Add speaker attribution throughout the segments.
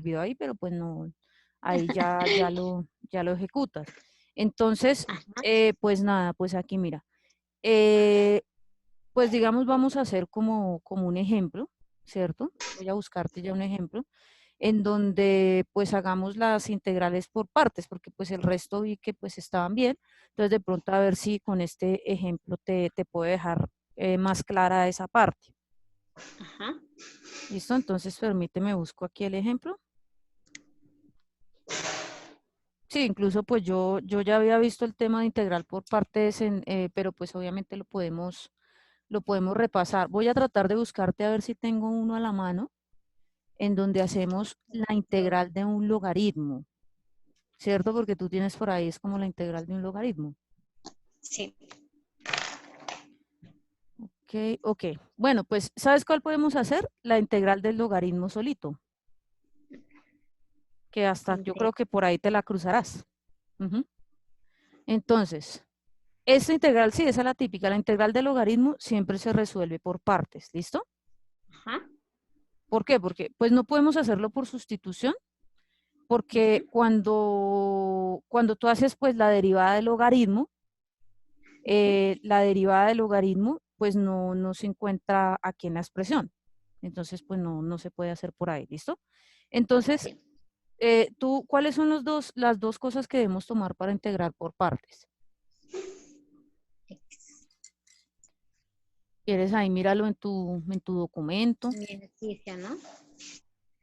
Speaker 1: olvidó ahí, pero pues no, ahí ya lo ejecutas. Entonces,
Speaker 2: Ajá.
Speaker 1: pues nada, pues aquí mira, eh, pues digamos vamos a hacer como un ejemplo, ¿cierto? Voy a buscarte ya un ejemplo en donde pues hagamos las integrales por partes, porque pues el resto vi que pues estaban bien. Entonces de pronto a ver si con este ejemplo te puedo dejar más clara esa parte.
Speaker 2: Ajá.
Speaker 1: ¿Listo? Entonces permíteme, busco aquí el ejemplo. Sí, incluso pues yo ya había visto el tema de integral por partes, pero pues obviamente lo podemos repasar. Voy a tratar de buscarte a ver si tengo uno a la mano en donde hacemos la integral de un logaritmo, ¿cierto? Porque tú tienes por ahí, es como la integral de un logaritmo.
Speaker 2: Sí.
Speaker 1: Ok, ok. Bueno, pues ¿sabes cuál podemos hacer? La integral del logaritmo solito, que hasta yo creo que por ahí te la cruzarás. Ujú. Entonces, esta integral, sí, esa es la típica. La integral del logaritmo siempre se resuelve por partes, ¿listo?
Speaker 2: Ajá.
Speaker 1: ¿Por qué? Porque pues no podemos hacerlo por sustitución, porque
Speaker 2: Ujú.
Speaker 1: cuando tú haces pues la derivada del logaritmo pues no se encuentra aquí en la expresión. Entonces pues no se puede hacer por ahí, ¿listo? Entonces,
Speaker 2: Sí.
Speaker 1: ¿cuáles son las dos cosas que debemos tomar para integrar por partes?
Speaker 2: X.
Speaker 1: ¿Quieres ahí míralo en tu documento?
Speaker 2: Mi ejercicio, ¿no?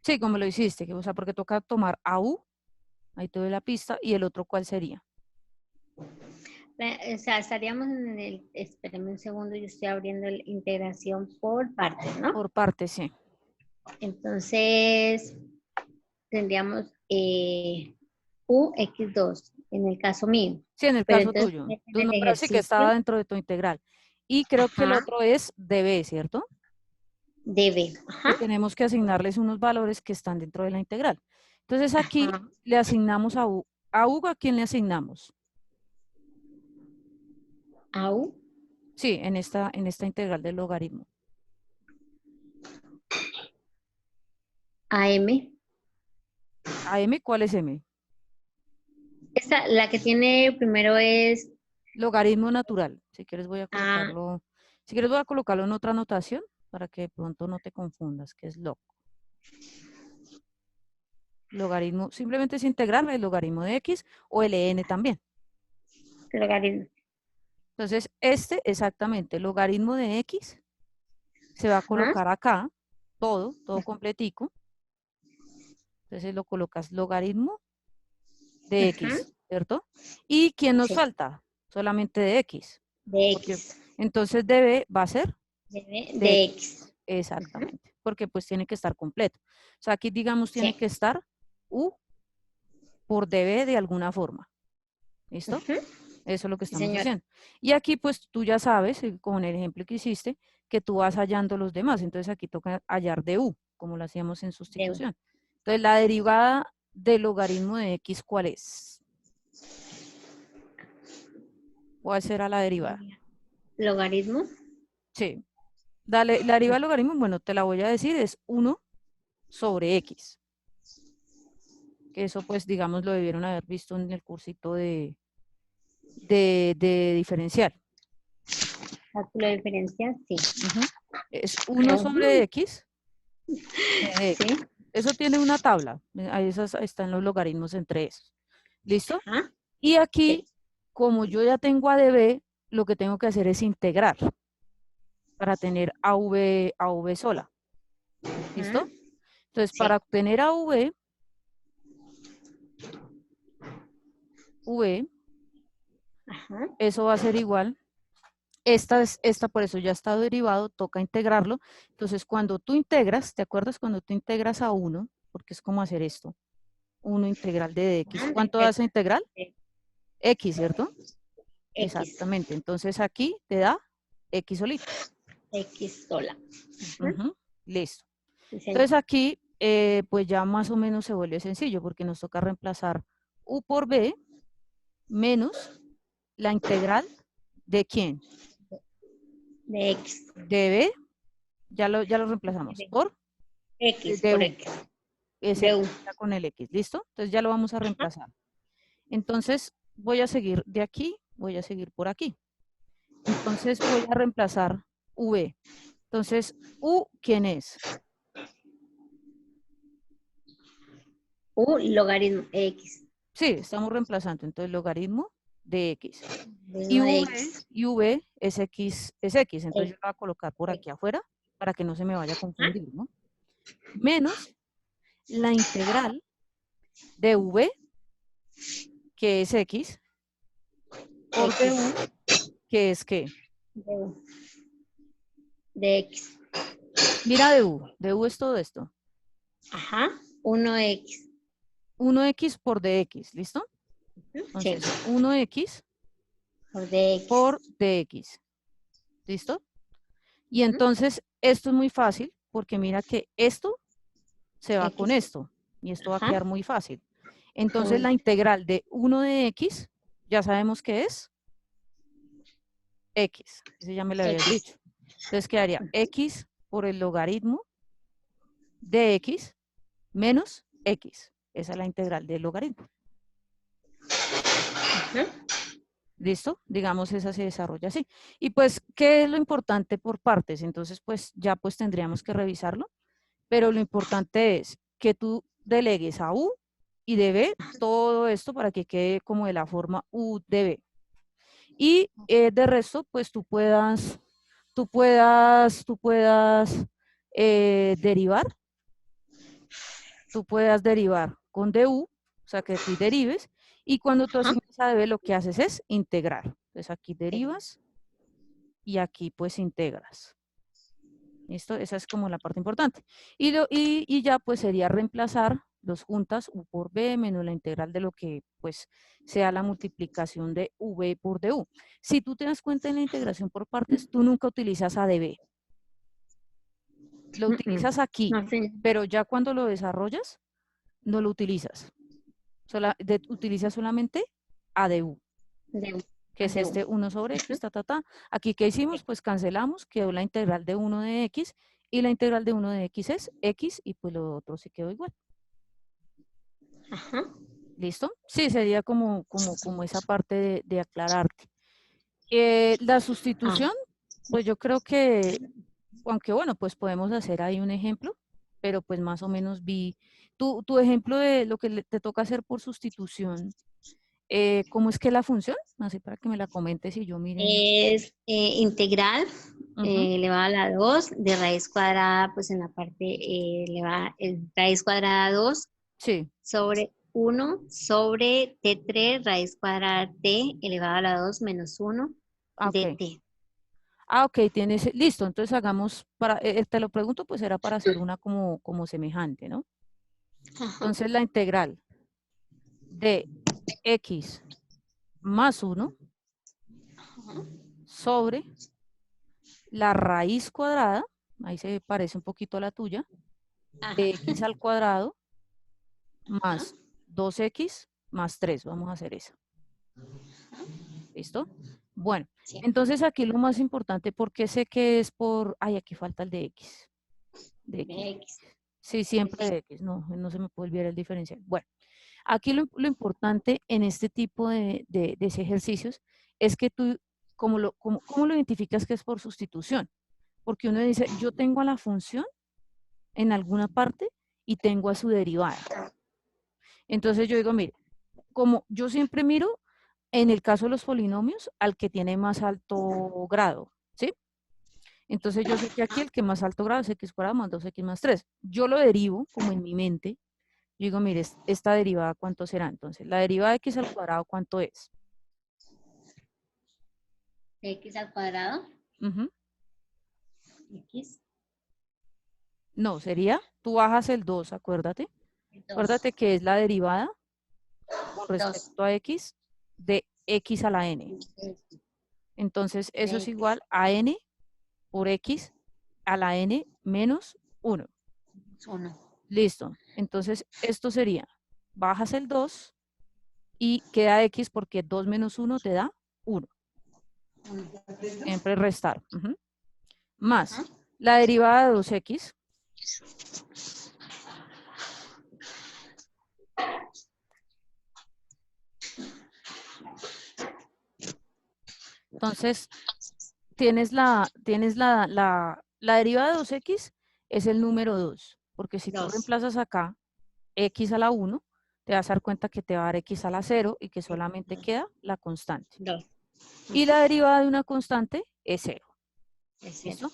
Speaker 1: Sí, como lo hiciste, o sea, porque toca tomar AU, ahí te doy la pista, y el otro, ¿cuál sería?
Speaker 2: O sea, estaríamos en el, espérame un segundo, yo estoy abriendo la integración por partes, ¿no?
Speaker 1: Por partes, sí.
Speaker 2: Entonces, tendríamos UX2 en el caso mío.
Speaker 1: Sí, en el
Speaker 2: Pero
Speaker 1: caso
Speaker 2: entonces,
Speaker 1: tuyo.
Speaker 2: en
Speaker 1: Tú
Speaker 2: el
Speaker 1: nombraste que
Speaker 2: ejercicio,
Speaker 1: estaba dentro de tu integral. Y creo que el
Speaker 2: ajá,
Speaker 1: otro es DB, ¿cierto?
Speaker 2: debe, ajá,
Speaker 1: Que tenemos que asignarles unos valores que están dentro de la integral. Entonces aquí
Speaker 2: ajá,
Speaker 1: le asignamos a U. ¿A U a quién le asignamos?
Speaker 2: AU,
Speaker 1: Sí, en esta integral del logaritmo.
Speaker 2: AM.
Speaker 1: ¿A M cuál es M?
Speaker 2: Esta, la que tiene primero es
Speaker 1: Logaritmo natural. Si quieres voy a
Speaker 2: A,
Speaker 1: colocarlo, si quieres voy a colocarlo en otra anotación para que de pronto no te confundas, que es log. Logaritmo, simplemente es integral el logaritmo de X o LN también.
Speaker 2: logaritmo.
Speaker 1: Entonces, este exactamente, logaritmo de X se va a
Speaker 2: Ajá,
Speaker 1: colocar acá, todo completico. Entonces lo colocas logaritmo de
Speaker 2: ajá,
Speaker 1: X, ¿cierto? ¿Y quién nos
Speaker 2: sí,
Speaker 1: falta? Solamente de X.
Speaker 2: de
Speaker 1: Porque
Speaker 2: X,
Speaker 1: entonces debe, va a ser
Speaker 2: debe
Speaker 1: de
Speaker 2: de
Speaker 1: X.
Speaker 2: X. Ajá,
Speaker 1: Exactamente. Porque pues tiene que estar completo. O sea, aquí digamos tiene que
Speaker 2: sí,
Speaker 1: estar U por dB de alguna forma. ¿Listo?
Speaker 2: ajá,
Speaker 1: Eso es lo que
Speaker 2: sí,
Speaker 1: estamos
Speaker 2: señora.
Speaker 1: haciendo. Y aquí, pues tú ya sabes, con el ejemplo que hiciste, que tú vas hallando los demás. Entonces aquí toca hallar de U, como lo hacíamos en
Speaker 2: De U.
Speaker 1: sustitución. Entonces, la derivada del logaritmo de X, ¿cuál es? ¿Cuál será la derivada?
Speaker 2: Logaritmo.
Speaker 1: Sí. Dale, la derivada del logaritmo, bueno, te la voy a decir, es 1 sobre X. Que eso, pues, digamos, lo debieron haber visto en el cursito de diferencial.
Speaker 2: Cálculo de diferencia, sí.
Speaker 1: Ujú. Es 1 sobre
Speaker 2: Ujú,
Speaker 1: X de X.
Speaker 2: sí,
Speaker 1: Eso tiene una tabla. Ahí están los logaritmos entre esos. ¿Listo?
Speaker 2: ajá,
Speaker 1: Y aquí,
Speaker 2: sí.
Speaker 1: como yo ya tengo a db, lo que tengo que hacer es integrar para tener a v sola. ¿Listo?
Speaker 2: Ujú,
Speaker 1: Entonces, para
Speaker 2: sí,
Speaker 1: obtener a v,
Speaker 2: ajá,
Speaker 1: eso va a ser igual. Esta por eso ya está derivado, toca integrarlo. Entonces, cuando tú integras, ¿te acuerdas cuando tú integras a 1? Porque es como hacer esto. 1 integral de x.
Speaker 2: ajá,
Speaker 1: ¿Cuánto da esa integral?
Speaker 2: de
Speaker 1: X, ¿cierto?
Speaker 2: X,
Speaker 1: Exactamente. Entonces aquí te da X solito.
Speaker 2: X sola. Ujú,
Speaker 1: Ujú, listo.
Speaker 2: sí, señor.
Speaker 1: Entonces aquí, pues ya más o menos se vuelve sencillo porque nos toca reemplazar U por B menos la integral de ¿quién?
Speaker 2: De X,
Speaker 1: De B, ya lo reemplazamos
Speaker 2: de
Speaker 1: por
Speaker 2: X
Speaker 1: de
Speaker 2: por
Speaker 1: U.
Speaker 2: X.
Speaker 1: ese
Speaker 2: De U.
Speaker 1: con el X, ¿listo? Entonces ya lo vamos a reemplazar. Entonces voy a seguir de aquí, voy a seguir por aquí. Entonces voy a reemplazar V. Entonces, U, ¿quién es?
Speaker 2: U logaritmo X.
Speaker 1: Sí, estamos reemplazando. Entonces, logaritmo de X.
Speaker 2: Logaritmo de X.
Speaker 1: Y V es X, es X. Entonces, yo
Speaker 2: X.
Speaker 1: lo voy a colocar por aquí afuera para que no se me vaya a
Speaker 2: Ajá.
Speaker 1: confundir, ¿no? Menos la integral de V, que es X, por
Speaker 2: X.
Speaker 1: DU, que es ¿qué?
Speaker 2: De U. De X.
Speaker 1: Mira de U es todo esto.
Speaker 2: Ajá. 1X.
Speaker 1: 1X por DX, ¿listo?
Speaker 2: Sí.
Speaker 1: Entonces, 1X
Speaker 2: Por DX.
Speaker 1: por DX, ¿listo? Y entonces, esto es muy fácil, porque mira que esto se va con
Speaker 2: X.
Speaker 1: esto, y esto va a
Speaker 2: Ajá.
Speaker 1: quedar muy fácil. Entonces,
Speaker 2: Uno.
Speaker 1: la integral de 1 de X, ya sabemos que es X, eso ya me lo habías
Speaker 2: X.
Speaker 1: dicho. Entonces, quedaría X por el logaritmo de X menos X. Esa es la integral del logaritmo.
Speaker 2: Ajá.
Speaker 1: ¿Listo? Digamos, esa se desarrolla así. Y pues, ¿qué es lo importante por partes? Entonces, pues ya pues tendríamos que revisarlo, pero lo importante es que tú delegues a U y de B todo esto para que quede como de la forma U de B. Y de resto, pues tú puedas derivar, tú puedas derivar con DU, o sea que aquí derives, y cuando tú
Speaker 2: Ajá.
Speaker 1: asignas a DB lo que haces es integrar. Entonces aquí derivas y aquí pues integras. ¿Listo? Esa es como la parte importante. Y ya pues sería reemplazar dos juntas U por B menos la integral de lo que pues sea la multiplicación de V por DU. Si tú te das cuenta en la integración por partes, tú nunca utilizas ADB. Lo utilizas aquí,
Speaker 2: No sé.
Speaker 1: pero ya cuando lo desarrollas, no lo utilizas. Utilizas solamente ADU,
Speaker 2: De U.
Speaker 1: que es
Speaker 2: De U.
Speaker 1: este 1 sobre X, ta, ta, ta. Aquí, ¿qué hicimos? Pues cancelamos, quedó la integral de 1 de X, y la integral de 1 de X es X, y pues lo otro se quedó igual.
Speaker 2: Ajá.
Speaker 1: ¿Listo? Sí, sería como esa parte de aclararte. La
Speaker 2: Ah.
Speaker 1: sustitución, pues yo creo que, aunque bueno, pues podemos hacer ahí un ejemplo, pero pues más o menos vi tu ejemplo de lo que te toca hacer por sustitución. ¿Cómo es que la función? Así para que me la comentes y yo mire.
Speaker 2: Es integral
Speaker 1: Ujú,
Speaker 2: elevado a la 2 de raíz cuadrada, pues en la parte elevada, raíz cuadrada 2
Speaker 1: sí,
Speaker 2: sobre 1 sobre T3 raíz cuadrada T elevado a la 2 menos 1
Speaker 1: ah,
Speaker 2: de
Speaker 1: ok.
Speaker 2: T.
Speaker 1: Ah, ok, tienes, listo, entonces hagamos, te lo pregunto, pues era para hacer una como semejante, ¿no?
Speaker 2: Ajá.
Speaker 1: Entonces la integral de X más 1
Speaker 2: Ajá.
Speaker 1: sobre la raíz cuadrada, ahí se parece un poquito a la tuya,
Speaker 2: Ajá.
Speaker 1: de X al cuadrado
Speaker 2: Ajá.
Speaker 1: más 2X más 3, vamos a hacer eso, ¿listo? Bueno,
Speaker 2: Sí.
Speaker 1: entonces aquí lo más importante, porque sé que es por, ay, aquí falta el de X, de X.
Speaker 2: De X.
Speaker 1: Sí, siempre de X, no se me puede olvidar el diferencial. Bueno, aquí lo importante en este tipo de ese ejercicios es que tú, ¿cómo lo identificas que es por sustitución? Porque uno dice, yo tengo a la función en alguna parte y tengo a su derivada. Entonces yo digo, mire, como yo siempre miro, en el caso de los polinomios, al que tiene más alto grado, ¿sí? Entonces yo sé que aquí el que más alto grado es x cuadrado más 2x más 3. Yo lo derivo como en mi mente. Yo digo, mire, esta derivada, ¿cuánto será? Entonces, la derivada de x al cuadrado, ¿cuánto es?
Speaker 2: X al cuadrado.
Speaker 1: Ujú.
Speaker 2: X.
Speaker 1: No, sería, tú bajas el 2, acuérdate.
Speaker 2: 2.
Speaker 1: Acuérdate que es la derivada con
Speaker 2: 2.
Speaker 1: respecto a x de x a la n. Entonces, eso
Speaker 2: De
Speaker 1: es
Speaker 2: X.
Speaker 1: igual a n por x a la n menos 1.
Speaker 2: 1.
Speaker 1: Listo. Entonces, esto sería, bajas el 2 y queda x porque 2 menos 1 te da 1.
Speaker 2: 1.
Speaker 1: Siempre restar. Ujú. Más
Speaker 2: Ajá.
Speaker 1: la derivada de 2x Entonces, la derivada de 2x es el número 2, porque si tú
Speaker 2: 2.
Speaker 1: reemplazas acá x a la 1, te vas a dar cuenta que te va a dar x a la 0 y que solamente queda la constante.
Speaker 2: 2.
Speaker 1: Y la derivada de una constante es 0.
Speaker 2: Es 0.
Speaker 1: ¿Listo?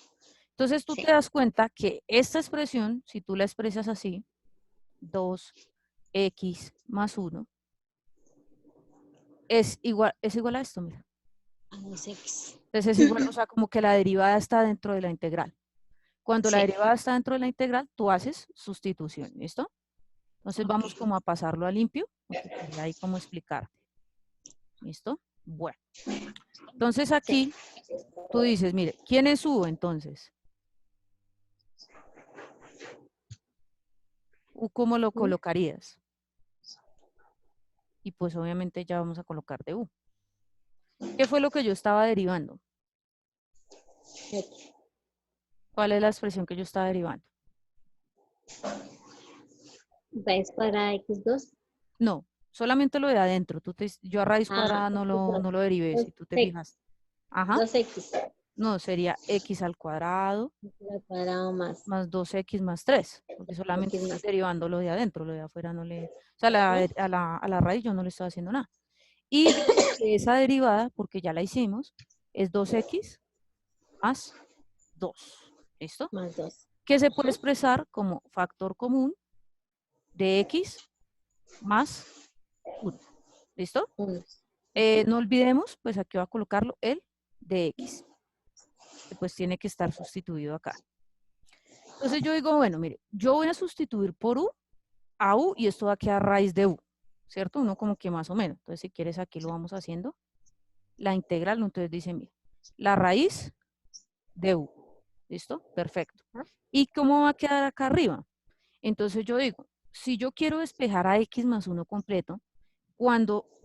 Speaker 1: Entonces tú
Speaker 2: Sí.
Speaker 1: te das cuenta que esta expresión, si tú la expresas así, 2x más 1, es igual a esto, mira.
Speaker 2: A 2x.
Speaker 1: Entonces es igual, o sea, como que la derivada está dentro de la integral. Cuando la
Speaker 2: Sí.
Speaker 1: derivada está dentro de la integral, tú haces sustitución, ¿listo? Entonces vamos
Speaker 2: Ok.
Speaker 1: como a pasarlo a limpio, porque quería ahí como explicarte. ¿Listo? Bueno. Entonces
Speaker 2: Sí.
Speaker 1: aquí tú dices, mire, ¿quién es U entonces? ¿U cómo lo
Speaker 2: ¿Mm?
Speaker 1: colocarías? Y pues obviamente ya vamos a colocar de U. ¿Qué fue lo que yo estaba derivando?
Speaker 2: X.
Speaker 1: ¿Cuál es la expresión que yo estaba derivando?
Speaker 2: Raíz cuadrada x2.
Speaker 1: No, solamente lo de adentro. Yo a raíz
Speaker 2: Ah,
Speaker 1: cuadrada
Speaker 2: x2.
Speaker 1: no lo derivé, si tú te
Speaker 2: 2x.
Speaker 1: fijas. Ajá.
Speaker 2: 2x.
Speaker 1: No, sería x al cuadrado
Speaker 2: Al cuadrado más
Speaker 1: más 2x más 3, porque solamente
Speaker 2: x
Speaker 1: estoy
Speaker 2: más.
Speaker 1: derivando lo de adentro, lo de afuera no le... O sea,
Speaker 2: ¿No?
Speaker 1: a la raíz yo no le estoy haciendo nada. Y yo sé que esa derivada, porque ya la hicimos, es 2x más 2. ¿Listo?
Speaker 2: Más 2.
Speaker 1: Que se puede
Speaker 2: Ajá.
Speaker 1: expresar como factor común de x más 1. ¿Listo?
Speaker 2: 1. Ajá.
Speaker 1: No olvidemos, pues aquí voy a colocarlo, el de x, que pues tiene que estar sustituido acá. Entonces yo digo, bueno, mire, yo voy a sustituir por u a u y esto va a quedar raíz de u, ¿cierto? Uno como que más o menos. Entonces si quieres aquí lo vamos haciendo. La integral, entonces dice, mira, la raíz de u. ¿Listo? Perfecto.
Speaker 2: Ajá.
Speaker 1: ¿Y cómo va a quedar acá arriba? Entonces yo digo, si yo quiero despejar a x más 1 completo,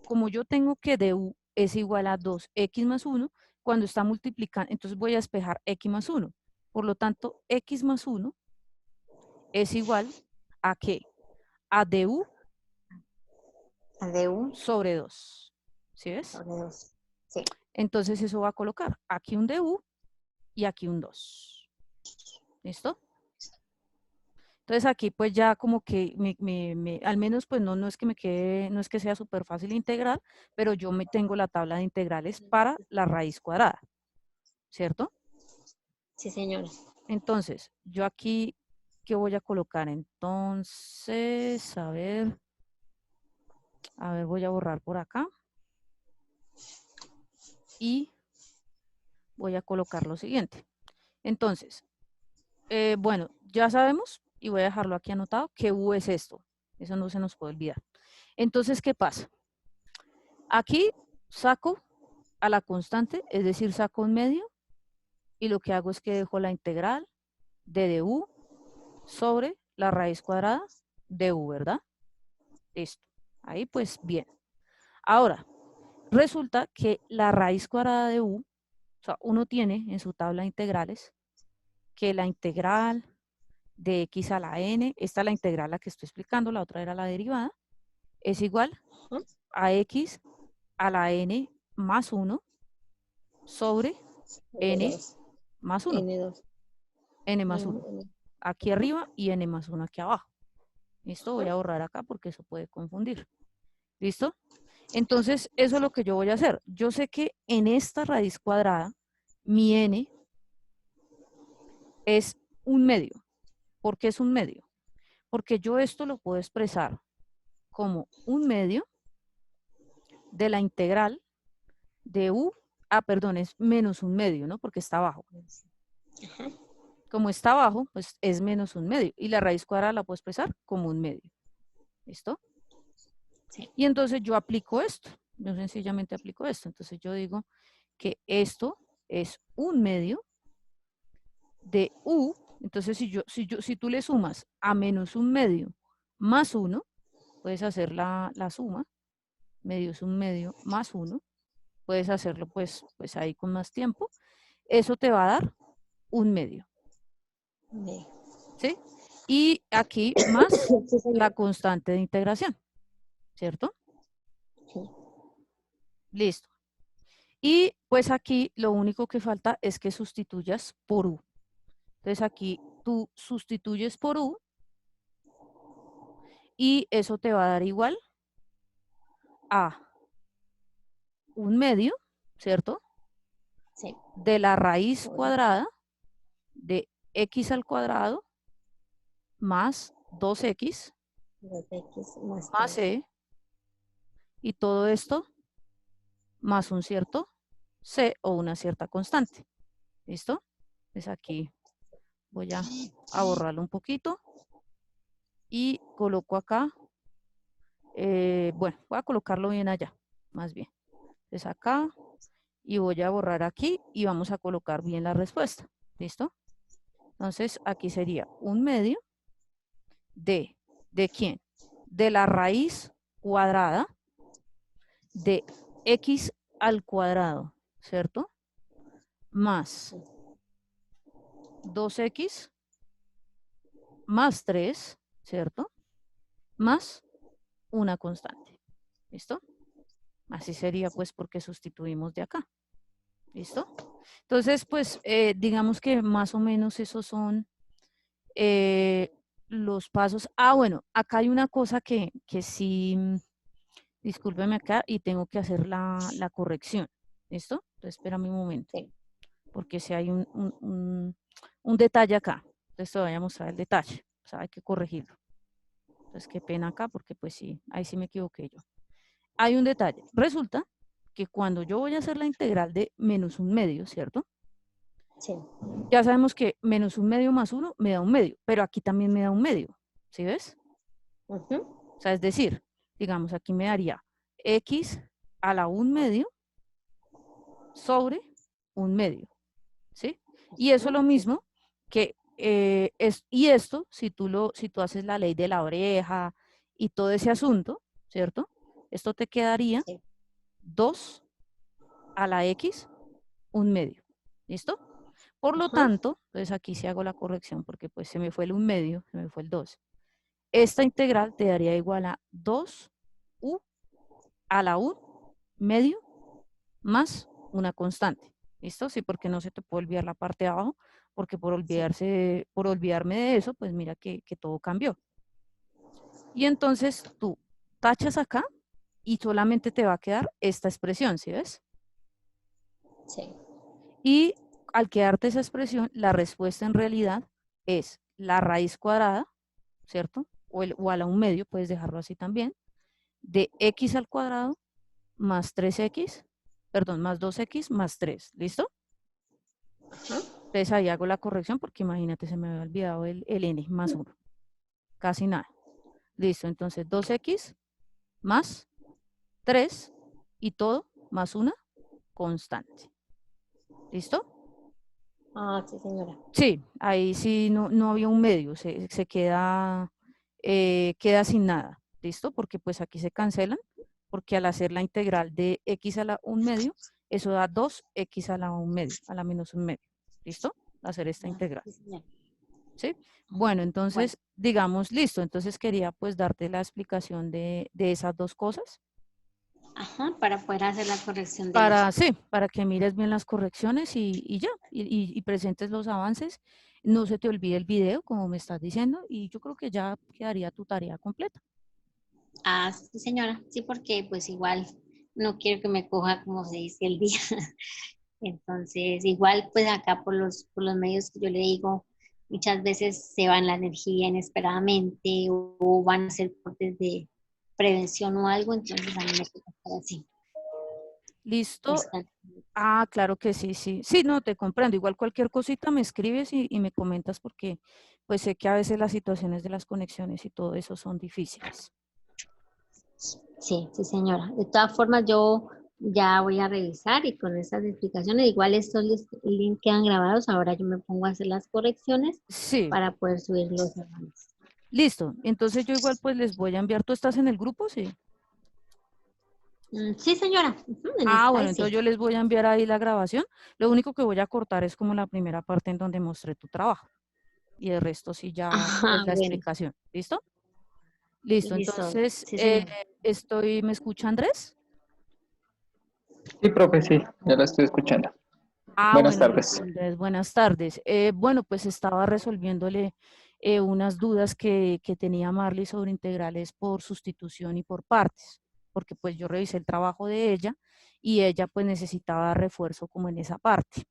Speaker 1: como yo tengo que du es igual a 2x más 1, cuando está multiplicando, entonces voy a despejar x más 1. Por lo tanto, x más 1 es igual a ¿qué? A du
Speaker 2: De 1
Speaker 1: sobre 2. ¿Sí ves?
Speaker 2: sobre 2. Sí.
Speaker 1: Entonces eso va a colocar aquí un du y aquí un 2. ¿Listo? Entonces aquí pues ya como que al menos pues no es que me quede, no es que sea súper fácil integrar, pero yo me tengo la tabla de integrales para la raíz cuadrada, ¿cierto?
Speaker 2: Sí, señora.
Speaker 1: Entonces, yo aquí, ¿qué voy a colocar? Entonces, a ver, voy a borrar por acá y voy a colocar lo siguiente. Entonces, bueno, ya sabemos, y voy a dejarlo aquí anotado, que U es esto. Eso no se nos puede olvidar. Entonces, ¿qué pasa? Aquí saco a la constante, es decir, saco un medio, y lo que hago es que dejo la integral de du sobre la raíz cuadrada de u, ¿verdad? Listo. Ahí pues bien. Ahora, resulta que la raíz cuadrada de u, o sea, uno tiene en su tabla de integrales que la integral de x a la n, esta es la integral la que estoy explicando, la otra era la derivada, es igual
Speaker 2: Ajá.
Speaker 1: a x a la n más 1 sobre
Speaker 2: Sobre
Speaker 1: n
Speaker 2: 2.
Speaker 1: más 1,
Speaker 2: N2.
Speaker 1: n más 1, aquí arriba y n más 1 aquí abajo. Listo, voy a borrar acá porque eso puede confundir. ¿Listo? Entonces, eso es lo que yo voy a hacer. Yo sé que en esta raíz cuadrada, mi n es un medio. ¿Por qué es un medio? Porque yo esto lo puedo expresar como un medio de la integral de u, perdón, es menos un medio, ¿no? Porque está abajo.
Speaker 2: Ajá.
Speaker 1: Como está abajo, pues es menos un medio. Y la raíz cuadrada la puedo expresar como un medio. ¿Listo?
Speaker 2: Sí.
Speaker 1: Y entonces yo aplico esto. Yo sencillamente aplico esto. Entonces yo digo que esto es un medio de u. Entonces si tú le sumas a menos un medio más 1, puedes hacer la suma. Medio es un medio más 1. Puedes hacerlo pues ahí con más tiempo. Eso te va a dar un medio.
Speaker 2: B.
Speaker 1: ¿Sí? Y aquí más
Speaker 2: Sí,
Speaker 1: la
Speaker 2: señora.
Speaker 1: constante de integración. ¿Cierto?
Speaker 2: Sí.
Speaker 1: Listo. Y pues aquí lo único que falta es que sustituyas por u. Entonces aquí tú sustituyes por u y eso te va a dar igual a un medio, ¿cierto?
Speaker 2: Sí.
Speaker 1: De la raíz
Speaker 2: Por
Speaker 1: cuadrada de x al cuadrado más 2x
Speaker 2: 2x más
Speaker 1: más
Speaker 2: 3.
Speaker 1: c y todo esto más un cierto c o una cierta constante. ¿Listo? Pues aquí voy a borrarlo un poquito y coloco acá, bueno, voy a colocarlo bien allá, más bien. Entonces acá y voy a borrar aquí y vamos a colocar bien la respuesta. ¿Listo? Entonces aquí sería un medio ¿de quién? De la raíz cuadrada de x al cuadrado, ¿cierto? Más 2x más 3, ¿cierto? Más una constante. ¿Listo? Así sería pues porque sustituimos de acá. ¿Listo? Entonces, pues digamos que más o menos esos son los pasos. Ah, bueno, acá hay una cosa que sí, discúlpeme acá y tengo que hacer la corrección. ¿Listo? Entonces, espérame un momento,
Speaker 2: Sí.
Speaker 1: porque si hay un detalle acá. Entonces, te voy a mostrar el detalle. O sea, hay que corregirlo. Entonces, qué pena acá, porque pues sí, ahí sí me equivoqué yo. Hay un detalle. Resulta que cuando yo voy a hacer la integral de menos un medio, ¿cierto?
Speaker 2: Sí.
Speaker 1: Ya sabemos que menos un medio más uno me da un medio, pero aquí también me da un medio. ¿Sí ves?
Speaker 2: Ujú.
Speaker 1: O sea, es decir, digamos, aquí me daría x a la un medio sobre un medio, ¿sí? Y eso es lo
Speaker 2: Ujú. Sí.
Speaker 1: mismo que y esto, si tú haces la ley de la oreja y todo ese asunto, ¿cierto? Esto te quedaría
Speaker 2: Sí.
Speaker 1: 2 a la x un medio, ¿listo? Por lo
Speaker 2: Ajá.
Speaker 1: tanto, entonces aquí sí hago la corrección porque pues se me fue el un medio, se me fue el 2. Esta integral te daría igual a 2u a la un medio más una constante. ¿Listo? Sí, porque no se te puede olvidar la parte de abajo, porque
Speaker 2: Sí.
Speaker 1: por olvidarme de eso, pues mira que todo cambió. Y entonces tú tachas acá y solamente te va a quedar esta expresión, ¿sí ves?
Speaker 2: Sí.
Speaker 1: Y al quedarte esa expresión, la respuesta en realidad es la raíz cuadrada, ¿cierto? O a la un medio, puedes dejarlo así también, de x al cuadrado más 3x, perdón, más 2x más 3, ¿listo?
Speaker 2: Ajá.
Speaker 1: Entonces ahí hago la corrección porque imagínate, se me había olvidado el n más 1, casi nada. Listo, entonces 2x más 3 y todo más una constante. ¿Listo?
Speaker 2: Ah, sí, señora.
Speaker 1: Sí, ahí sí no había un medio, se queda, queda sin nada. ¿Listo? Porque pues aquí se cancelan, porque al hacer la integral de x a la un medio, eso da 2x a la un medio, a la menos un medio. ¿Listo? Hacer esta
Speaker 2: Ah,
Speaker 1: integral.
Speaker 2: sí, señora.
Speaker 1: ¿Sí? Bueno,
Speaker 2: Bueno.
Speaker 1: entonces, digamos, listo. Entonces quería pues darte la explicación de esas dos cosas
Speaker 2: Ajá, para poder hacer la corrección de
Speaker 1: para,
Speaker 2: los.
Speaker 1: sí, para que mires bien las correcciones y ya, y presentes los avances. No se te olvide el video, como me estás diciendo, y yo creo que ya quedaría tu tarea completa.
Speaker 2: Ah, sí, señora. Sí, porque pues igual no quiero que me coja, como se dice, el día. Entonces, igual pues acá por los medios que yo le digo, muchas veces se va la energía inesperadamente o van a ser cortes de prevención o algo, entonces a mí me toca estar así,
Speaker 1: ¿Listo?
Speaker 2: constante.
Speaker 1: Ah, claro que sí, sí. Sí, no, te comprendo. Igual cualquier cosita me escribes y me comentas porque pues sé que a veces las situaciones de las conexiones y todo eso son difíciles.
Speaker 2: Sí, sí, señora. De todas formas, yo ya voy a revisar y con estas explicaciones, igual estos links quedan grabados, ahora yo me pongo a hacer las correcciones
Speaker 1: Sí,
Speaker 2: para poder subir los avances.
Speaker 1: listo. Entonces yo igual pues les voy a enviar. ¿Tú estás en el grupo? Sí.
Speaker 2: Sí, señora. Ujú, en el
Speaker 1: Ah, bueno,
Speaker 2: Skype,
Speaker 1: entonces
Speaker 2: sí.
Speaker 1: yo les voy a enviar ahí la grabación. Lo único que voy a cortar es como la primera parte en donde mostré tu trabajo. Y el resto sí ya es
Speaker 2: Ajá,
Speaker 1: la
Speaker 2: bueno.
Speaker 1: explicación. ¿Listo? Listo.
Speaker 2: Listo.
Speaker 1: Entonces,
Speaker 2: Sí, señora.
Speaker 1: ¿me escucha Andrés?
Speaker 3: Sí, profe, sí, ya la estoy escuchando.
Speaker 1: Ah,
Speaker 3: Buenas
Speaker 1: bueno, listo,
Speaker 3: tardes.
Speaker 1: Andrés, buenas tardes. Bueno, pues estaba resolviéndole unas dudas que tenía Marley sobre integrales por sustitución y por partes, porque pues yo revisé el trabajo de ella y ella pues necesitaba refuerzo como en esa parte.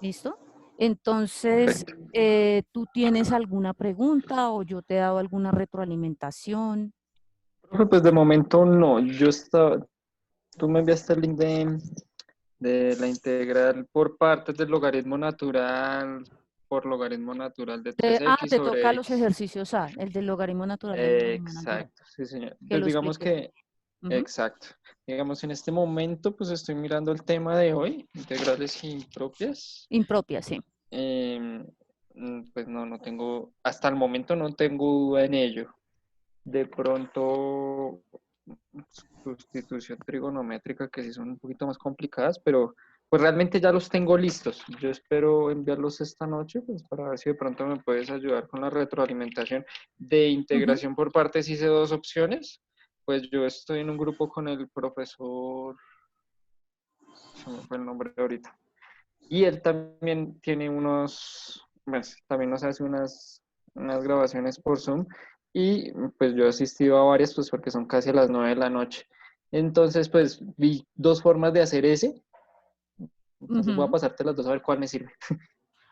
Speaker 1: ¿Listo? Entonces,
Speaker 3: Perfecto.
Speaker 1: ¿tú tienes alguna pregunta o yo te he dado alguna retroalimentación?
Speaker 3: Profe, pues de momento no. Tú me enviaste el link de la integral por partes del logaritmo natural por logaritmo natural de tres x
Speaker 1: Te toca
Speaker 3: sobre
Speaker 1: los
Speaker 3: x.
Speaker 1: ejercicios A, el del logaritmo natural del logaritmo natural,
Speaker 3: Exacto, sí, señor.
Speaker 1: que
Speaker 3: Pues
Speaker 1: lo
Speaker 3: digamos
Speaker 1: expliqué muy
Speaker 3: que,
Speaker 1: bien. Ujú.
Speaker 3: exacto. Digamos, en este momento, pues estoy mirando el tema de hoy, integrales impropias.
Speaker 1: Impropia, sí.
Speaker 3: Em, pues no tengo, hasta el momento no tengo duda en ello. De pronto, sustitución trigonométrica, que sí son un poquito más complicadas, pero pues realmente ya los tengo listos. Yo espero enviarlos esta noche, pues para ver si de pronto me puedes ayudar con la retroalimentación de
Speaker 1: Ujú.
Speaker 3: integración por partes. Hice dos opciones. Pues yo estoy en un grupo con el profesor, se me fue el nombre ahorita, y él también tiene pues también nos hace unas grabaciones por Zoom y pues yo he asistido a varias pues porque son casi a las 9 de la noche. Entonces pues vi dos formas de hacer ese, entonces voy a
Speaker 1: Ujú.
Speaker 3: pasarte las dos a ver cuál me sirve.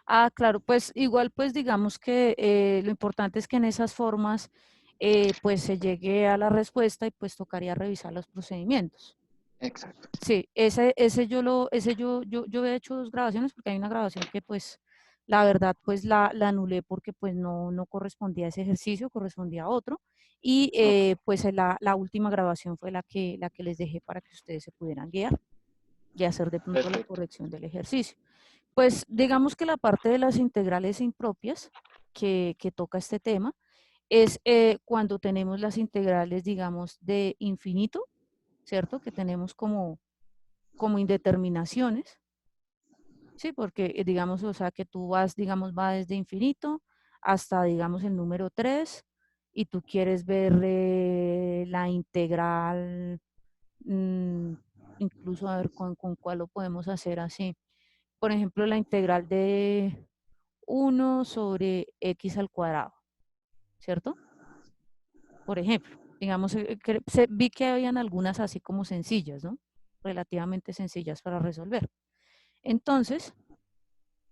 Speaker 1: Ah, claro, pues igual pues digamos que lo importante es que en esas formas pues se llegue a la respuesta y pues tocaría revisar los procedimientos.
Speaker 3: Exacto.
Speaker 1: Sí, yo he hecho dos grabaciones porque hay una grabación que pues la verdad pues la anulé porque pues no correspondía a ese ejercicio, correspondía a otro y
Speaker 3: Ok,
Speaker 1: pues la última grabación fue la que les dejé para que ustedes se pudieran guiar y hacer de pronto la
Speaker 3: perfecto.
Speaker 1: corrección del ejercicio. Pues digamos que la parte de las integrales impropias que toca este tema es cuando tenemos las integrales, digamos, de infinito, ¿cierto? Que tenemos como indeterminaciones, ¿sí? Porque, digamos, o sea, que tú vas, digamos, va desde infinito hasta, digamos, el número 3 y tú quieres ver la integral, mm, incluso a ver con cuál lo podemos hacer así. Por ejemplo, la integral de 1 sobre x al cuadrado, ¿cierto? Por ejemplo, digamos, vi que habían algunas así como sencillas, ¿no? Relativamente sencillas para resolver. Entonces,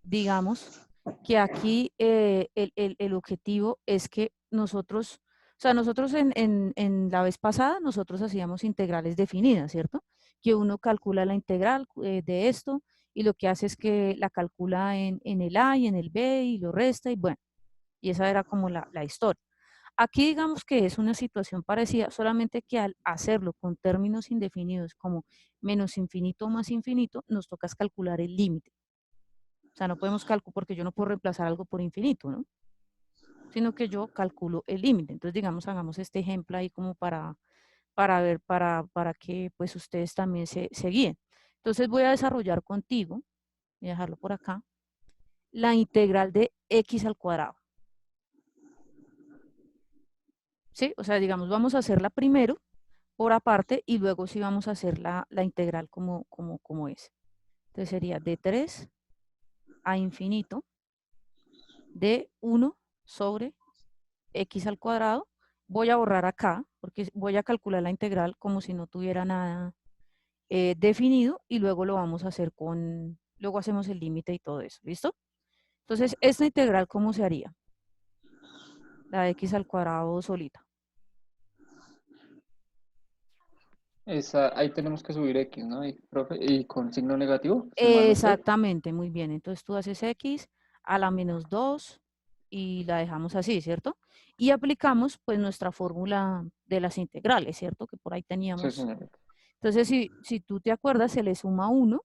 Speaker 1: digamos que aquí el objetivo es que nosotros, o sea, nosotros en la vez pasada, nosotros hacíamos integrales definidas, ¿cierto? Que uno calcula la integral de esto y lo que hace es que la calcula en el A y en el B y lo resta y bueno, y esa era como la historia. Aquí digamos que es una situación parecida, solamente que al hacerlo con términos indefinidos como menos infinito más infinito, nos toca calcular el límite. O sea, no podemos calcular, porque yo no puedo reemplazar algo por infinito, ¿no? Sino que yo calculo el límite. Entonces, digamos, hagamos este ejemplo ahí como para ver, para que pues ustedes también se guíen. Entonces voy a desarrollar contigo, voy a dejarlo por acá, la integral de x al cuadrado. ¿Sí? O sea, digamos, vamos a hacerla primero por aparte y luego sí vamos a hacer la integral como es. Entonces sería de 3 a infinito de 1 sobre x al cuadrado. Voy a borrar acá porque voy a calcular la integral como si no tuviera nada definido y luego lo vamos a hacer luego hacemos el límite y todo eso, ¿listo? Entonces, esta integral, ¿cómo se haría? La de x al cuadrado solita.
Speaker 3: Ahí tenemos que subir X, ¿no? Y, profe, y con signo negativo, si mal no estoy.
Speaker 1: Exactamente, muy bien. Entonces tú haces x a la menos 2 y la dejamos así, ¿cierto? Y aplicamos pues nuestra fórmula de las integrales, ¿cierto? Que por ahí
Speaker 3: Sí,
Speaker 1: teníamos.
Speaker 3: señor.
Speaker 1: Entonces, si tú te acuerdas, se le suma 1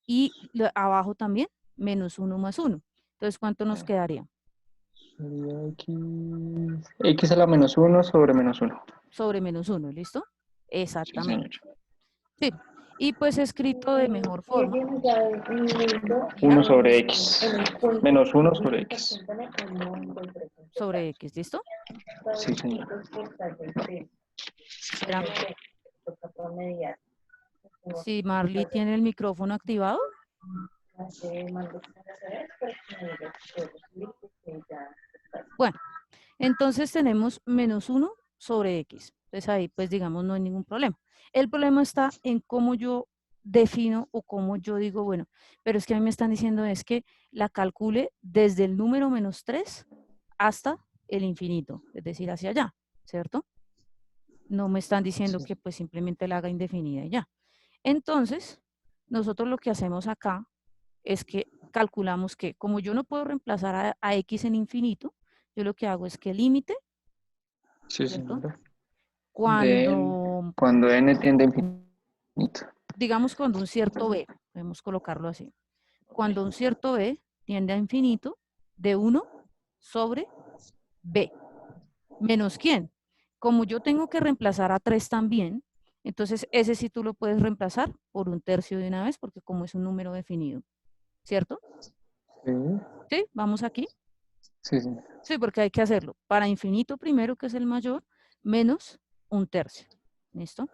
Speaker 1: y abajo también menos 1 más 1. Entonces, ¿cuánto nos quedaría?
Speaker 3: Sería X a la menos uno sobre menos uno.
Speaker 1: Sobre menos 1, ¿listo?
Speaker 3: Sí, señor.
Speaker 1: Exactamente. Sí. Y pues escrito de mejor forma,
Speaker 3: Uno
Speaker 1: digamos,
Speaker 3: sobre X. Menos uno sobre X.
Speaker 1: sobre x, ¿listo?
Speaker 3: Sí, señor.
Speaker 1: Espérame, Si Marley tiene el micrófono activado. Bueno, entonces tenemos menos 1 sobre X. Entonces ahí, pues digamos, no hay ningún problema. El problema está en cómo yo defino o cómo yo digo, bueno, pero es que a mí me están diciendo es que la calcule desde el número menos 3 hasta el infinito, es decir, hacia allá, ¿cierto? No me están diciendo
Speaker 3: Sí.
Speaker 1: que pues simplemente la haga indefinida y ya. Entonces, nosotros lo que hacemos acá es que calculamos que como yo no puedo reemplazar a X en infinito, yo lo que hago es que el límite,
Speaker 3: Sí,
Speaker 1: ¿cierto?
Speaker 3: señora.
Speaker 1: Cuando,
Speaker 3: Cuando n tiende a infinito.
Speaker 1: digamos, cuando un cierto b, podemos colocarlo así, cuando un cierto b tiende a infinito, de 1 sobre b, menos quién. Como yo tengo que reemplazar a 3 también, entonces ese sí tú lo puedes reemplazar por 1/3 de una vez, porque como es un número definido, ¿cierto?
Speaker 3: Sí,
Speaker 1: ¿Sí? Vamos aquí.
Speaker 3: sí, sí.
Speaker 1: Sí, porque hay que hacerlo para infinito primero, que es el mayor, menos 1/3. ¿Listo?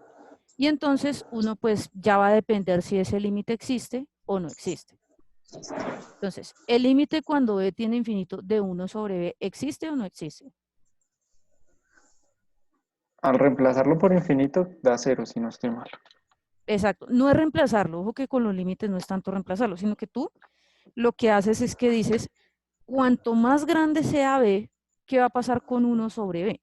Speaker 1: Y entonces uno pues ya va a depender si ese límite existe o no existe. Entonces, el límite cuando b tiene infinito de 1 sobre b, ¿existe o no existe?
Speaker 3: Al reemplazarlo por infinito, da 0, si no estoy mal.
Speaker 1: Exacto, no es reemplazarlo, ojo que con los límites no es tanto reemplazarlo, sino que tú lo que haces es que dices, cuanto más grande sea b, ¿qué va a pasar con 1 sobre b?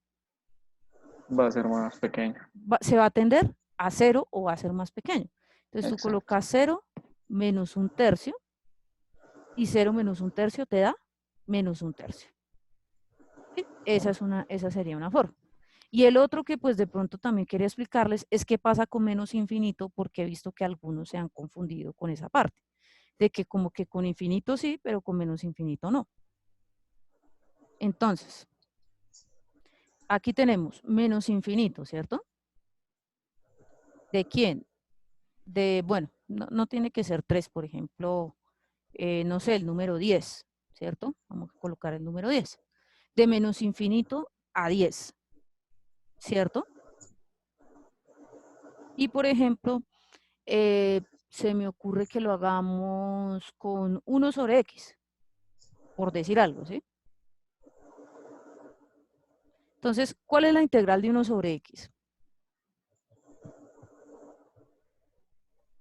Speaker 3: Va a ser más pequeño.
Speaker 1: Se va a tender a 0 o va a ser más pequeño. Entonces tú
Speaker 3: Exacto.
Speaker 1: colocas 0 menos 1/3 y 0 menos 1/3 te da menos 1/3. ¿Sí? Esa sería una forma. Y el otro que pues de pronto también quería explicarles es qué pasa con menos infinito, porque he visto que algunos se han confundido con esa parte, de que como que con infinito sí, pero con menos infinito no. Entonces, aquí tenemos menos infinito, ¿cierto? ¿De quién? De, bueno, no tiene que ser 3, por ejemplo, no sé, el número 10, ¿cierto? Vamos a colocar el número 10. De menos infinito a 10, ¿cierto? Y por ejemplo, se me ocurre que lo hagamos con 1 sobre X, por decir algo, ¿sí? Entonces, ¿cuál es la integral de 1 sobre X?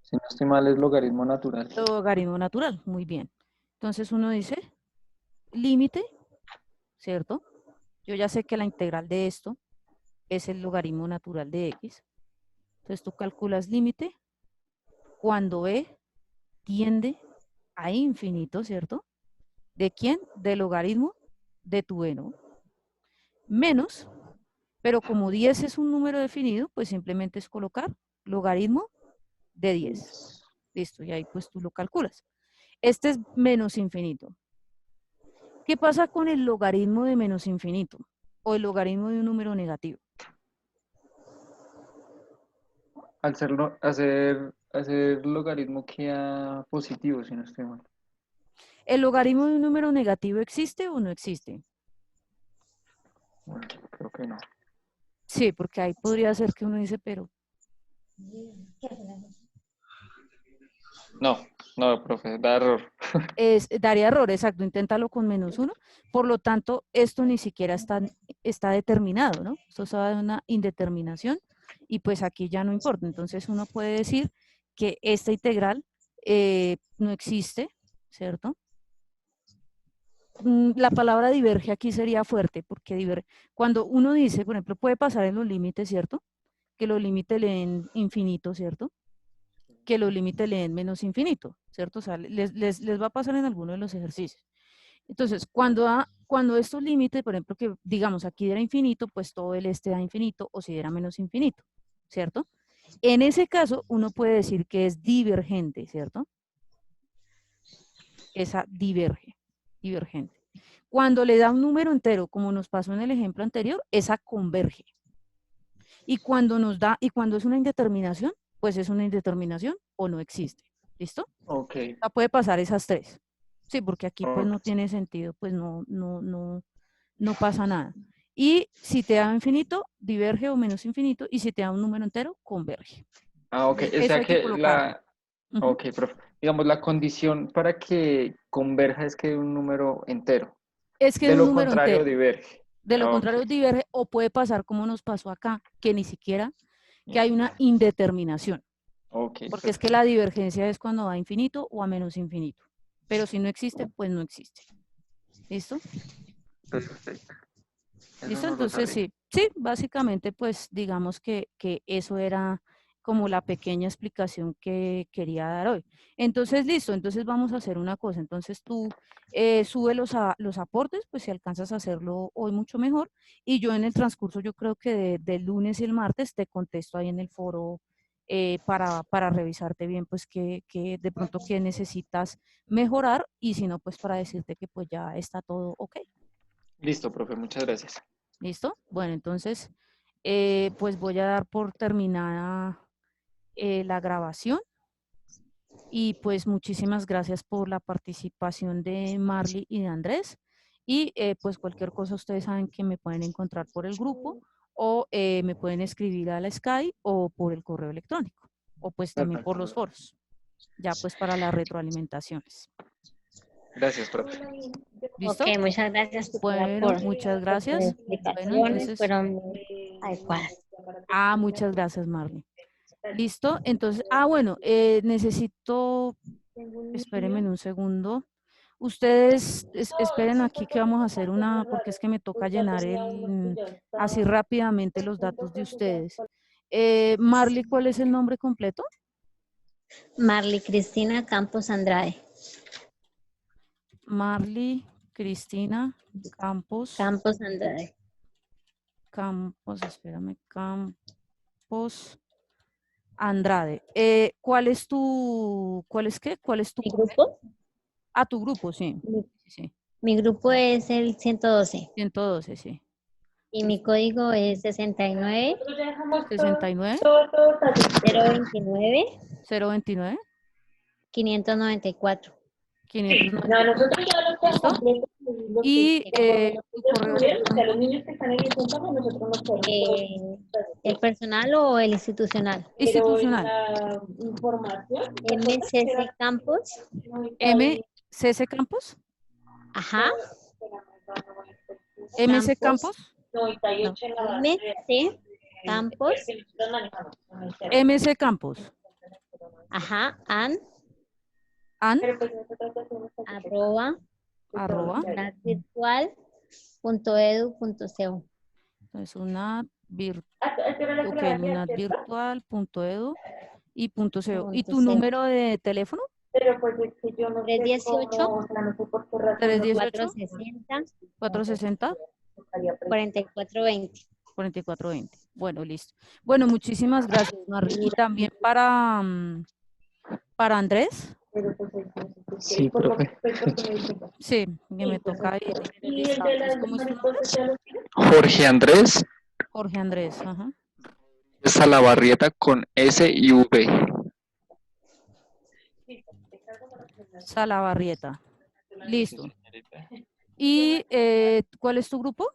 Speaker 3: Si no estoy mal, es logaritmo natural.
Speaker 1: Logaritmo natural, muy bien. Entonces uno dice, límite, ¿cierto? Yo ya sé que la integral de esto es el logaritmo natural de X. Entonces tú calculas límite cuando b tiende a infinito, ¿cierto? ¿De quién? Del logaritmo de tu b, ¿no? Menos, pero como 10 es un número definido, pues simplemente es colocar logaritmo de 10. Listo, y ahí pues tú lo calculas. Este es menos infinito. ¿Qué pasa con el logaritmo de menos infinito? O el logaritmo de un número negativo.
Speaker 3: Hacer logaritmo queda positivo, si no estoy mal.
Speaker 1: ¿El logaritmo de un número negativo existe o no existe?
Speaker 3: Bueno, creo que no.
Speaker 1: Sí, porque ahí podría ser que uno dice, pero
Speaker 3: No, no, profe, da error.
Speaker 1: daría error, exacto, inténtalo con menos 1. Por lo tanto, esto ni siquiera está determinado, ¿no? Esto está de una indeterminación y pues aquí ya no importa. Entonces uno puede decir que esta integral no existe, ¿cierto? La palabra diverge aquí sería fuerte, porque cuando uno dice, por ejemplo, puede pasar en los límites, ¿cierto? Que los límites leen infinito, ¿cierto? Que los límites leen menos infinito, ¿cierto? O sea, les va a pasar en alguno de los ejercicios. Entonces, cuando estos límites, por ejemplo, que digamos aquí era infinito, pues todo el este da infinito, o si era menos infinito, ¿cierto? En ese caso, uno puede decir que es divergente, ¿cierto? Esa divergente. Cuando le da un número entero, como nos pasó en el ejemplo anterior, esa converge. Y cuando es una indeterminación, pues es una indeterminación o no existe. ¿Listo?
Speaker 3: Ok.
Speaker 1: O sea, puede pasar esas tres. Sí, porque aquí pues no
Speaker 3: Ok.
Speaker 1: tiene sentido, pues no pasa nada. Y si te da infinito, diverge o menos infinito, y si te da un número entero, converge.
Speaker 3: Ah, ok. O
Speaker 1: Eso
Speaker 3: sea
Speaker 1: hay que
Speaker 3: que
Speaker 1: colocarlo.
Speaker 3: la...
Speaker 1: Ujú.
Speaker 3: Ok, profe. Digamos, la condición para que converja es que un número entero.
Speaker 1: Es que
Speaker 3: De
Speaker 1: es un
Speaker 3: lo
Speaker 1: número
Speaker 3: contrario,
Speaker 1: entero.
Speaker 3: diverge.
Speaker 1: De lo
Speaker 3: Ah, ok.
Speaker 1: contrario, diverge o puede pasar como nos pasó acá, que ni siquiera, que hay una
Speaker 3: Entiendo.
Speaker 1: indeterminación.
Speaker 3: Ok,
Speaker 1: Porque es que
Speaker 3: perfecto.
Speaker 1: la divergencia es cuando va a infinito o a menos infinito. Pero si no existe, pues no existe. ¿Listo?
Speaker 3: Perfecto. Eso
Speaker 1: ¿Listo?
Speaker 3: no lo
Speaker 1: Entonces,
Speaker 3: sabía.
Speaker 1: sí, sí, básicamente, pues digamos que eso era como la pequeña explicación que quería dar hoy. Entonces, listo, entonces vamos a hacer una cosa. Entonces tú sube los aportes, pues si alcanzas a hacerlo hoy mucho mejor. Y yo en el transcurso, yo creo que del lunes y el martes te contesto ahí en el foro para revisarte bien, pues que de pronto qué necesitas mejorar y si no, pues para decirte que pues ya está todo ok.
Speaker 3: Listo, profe, muchas gracias.
Speaker 1: ¿Listo? Bueno, entonces, pues voy a dar por terminada la grabación y pues muchísimas gracias por la participación de Marley y de Andrés. Y pues cualquier cosa ustedes saben que me pueden encontrar por el grupo o me pueden escribir a la Sky o por el correo electrónico o pues también por
Speaker 3: Perfecto,
Speaker 1: los
Speaker 3: profe.
Speaker 1: foros, ya pues para las retroalimentaciones.
Speaker 3: Gracias, profe.
Speaker 2: Ok,
Speaker 1: ¿Listo?
Speaker 2: muchas gracias
Speaker 1: Bueno, muchas
Speaker 2: por tus
Speaker 1: gracias. Bueno,
Speaker 2: explicaciones,
Speaker 1: entonces,
Speaker 2: fueron muy adecuadas.
Speaker 1: muchas gracias, Marley. ¿Listo? Entonces, bueno, necesito, espérenme un segundo. Ustedes esperen aquí que vamos a hacer porque es que me toca llenar así rápidamente los datos de ustedes. Marley, ¿cuál es el nombre completo?
Speaker 2: Marley Cristina Campos Andrade.
Speaker 1: Marley Cristina
Speaker 2: Campos Andrade.
Speaker 1: Espérame, Campos Andrade. ¿Cuál es qué? ¿Cuál es tu
Speaker 2: ¿Mi
Speaker 1: correo?
Speaker 2: grupo?
Speaker 1: Tu grupo, sí.
Speaker 2: Mi,
Speaker 1: Sí, sí.
Speaker 2: mi grupo es el 112
Speaker 1: 112, sí.
Speaker 2: y mi
Speaker 1: Listo.
Speaker 2: código es 69
Speaker 1: 69
Speaker 2: 029
Speaker 1: 029
Speaker 2: 594.
Speaker 1: 590.
Speaker 4: No, nosotros ya los
Speaker 1: ¿Listo?
Speaker 4: completos, los que
Speaker 1: Y
Speaker 4: los
Speaker 1: tu
Speaker 4: que
Speaker 1: correo
Speaker 4: estuvieron, o sea, los
Speaker 1: electrónico
Speaker 4: niños que están ahí sentados, nosotros nos quedamos
Speaker 2: ¿El personal o el institucional?
Speaker 4: pero en
Speaker 1: institucional.
Speaker 4: la información,
Speaker 2: MCC Campos.
Speaker 1: MCC Campos.
Speaker 2: Ajá.
Speaker 1: MC
Speaker 2: Campos.
Speaker 1: Campos.
Speaker 2: No.
Speaker 4: 98 en la base
Speaker 2: MC Campos.
Speaker 4: que nosotros manejamos.
Speaker 1: MC Campos.
Speaker 2: Ajá.
Speaker 1: An
Speaker 4: Pero pues nosotros hacemos
Speaker 2: Arroba.
Speaker 1: arroba.
Speaker 2: unatvirtual.edu.co.
Speaker 1: Es una
Speaker 4: ¿A qué hora la
Speaker 1: ok,
Speaker 4: clase, cierto?
Speaker 1: lunadvirtual.edu y .co. ¿Y tu
Speaker 2: .co.
Speaker 1: número de teléfono?
Speaker 4: Pero pues es que yo no sé
Speaker 2: 318
Speaker 4: cómo, o sea, no sé por qué razón no
Speaker 1: 318
Speaker 2: 460
Speaker 1: 460
Speaker 2: 4420.
Speaker 1: 4420. Bueno, listo. Bueno, muchísimas gracias, Marley. Y también para Andrés.
Speaker 4: Pero pues
Speaker 3: Sí, profe.
Speaker 1: Sí, que me
Speaker 4: pues,
Speaker 1: toca ir el
Speaker 4: ¿y el
Speaker 1: listado.
Speaker 4: de
Speaker 1: Entonces,
Speaker 4: las
Speaker 1: ¿cómo es tu nombre?
Speaker 4: mariposas ya lo tienen?
Speaker 3: Jorge Andrés
Speaker 1: Jorge Andrés. Ajá.
Speaker 3: Salabarrieta con S y V.
Speaker 1: Salabarrieta.
Speaker 3: Sí,
Speaker 1: Listo.
Speaker 3: señorita.
Speaker 1: ¿Y cuál es tu grupo?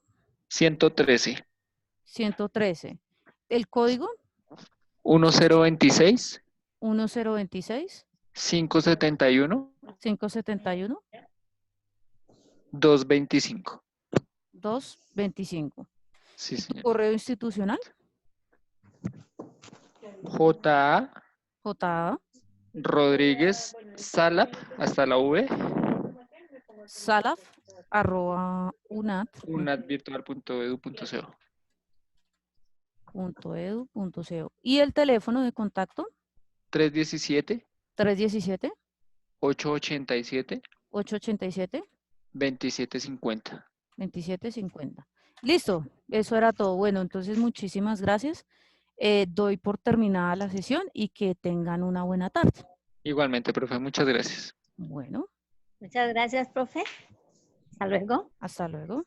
Speaker 3: 113
Speaker 1: 113. ¿El código?
Speaker 3: 1026
Speaker 1: 1026
Speaker 3: 571
Speaker 1: 571
Speaker 3: 225.
Speaker 1: 225.
Speaker 3: Sí,
Speaker 1: ¿Y tu
Speaker 3: señor.
Speaker 1: correo institucional?
Speaker 3: J.A.
Speaker 1: JA
Speaker 3: Rodríguez Salap, hasta la V,
Speaker 1: salaf@unat.edu.co.
Speaker 3: unadvirtual.edu.co.
Speaker 1: ¿Y el teléfono de contacto?
Speaker 3: 317
Speaker 1: 317
Speaker 3: 887
Speaker 1: 887
Speaker 3: 2750.
Speaker 1: 2750. Listo, eso era todo. Bueno, entonces muchísimas gracias. Doy por terminada la sesión y que tengan una buena tarde.
Speaker 3: Igualmente, profe, muchas gracias.
Speaker 1: Bueno,
Speaker 2: Muchas gracias, profe. Hasta luego.
Speaker 1: hasta luego.